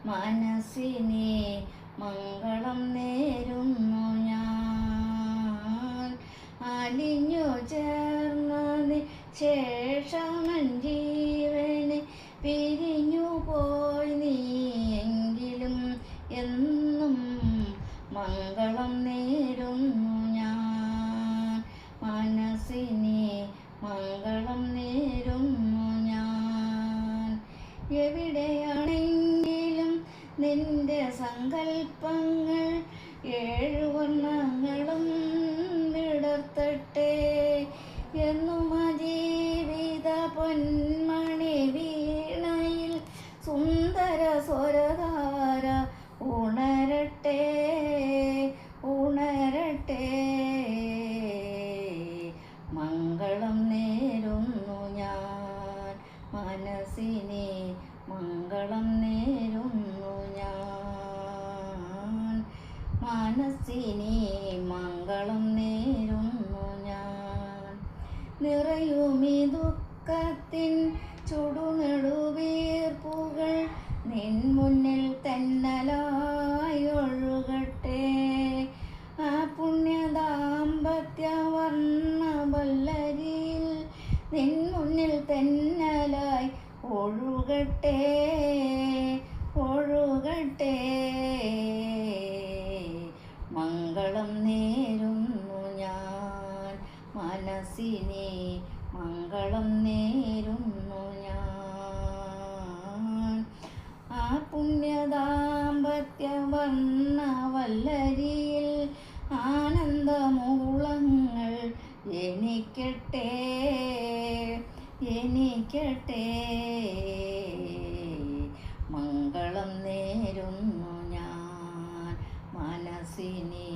മനസ്സിനെ മംഗളം നേരുന്നു ഞാൻ. അലിഞ്ഞു ചേർന്നതിന് ശേഷമൻ ജീവനെ പിരിഞ്ഞു പോയി നീയെങ്കിലും എന്നും മംഗളം നേരുന്നു ഞാൻ. മനസ്സിനെ മംഗളം നേരുന്നു ഞാൻ. എവിടെയാണെങ്കിലും നിന്റെ സങ്കൽപ്പങ്ങൾ ഏഴു വർണ്ണങ്ങളും വിടർത്തട്ടെ. എന്നും ജീവിത പൊന്മണി വീണയിൽ സുന്ദര സ്വരധാര ഉണരട്ടെ ഉണരട്ടെ. മംഗളം നേരുന്നു ഞാൻ. മനസ്സിനെ മംഗളം നേരുന്നു ഞാൻ. മനസ്സിനെ മംഗളം നേരുന്നു ഞാൻ. നിറയുമീ ദുഃഖത്തിൻ ചുടുനെടുവീർപ്പുകൾ നിൻ മുന്നിൽ തെന്നലായി ഒഴുകട്ടെ. ആ പുണ്യദാമ്പത്യ വർണ്ണവല്ലരിയിൽ നിൻ മുന്നിൽ തെന്നലായി ഒഴുകട്ടെ ഒഴുകട്ടെ. മംഗളം നേരുന്നു ഞാൻ. മനസ്സിനെ മംഗളം നേരുന്നു ഞാൻ. ആ പുണ്യദാമ്പത്യ വർണ്ണവല്ലരിയിൽ ആനന്ദമൂളങ്ങൾ എനിക്കട്ടെ എനിക്കട്ടെ. മംഗളം നേരുന്നു ഞാൻ. മനസ്സിനെ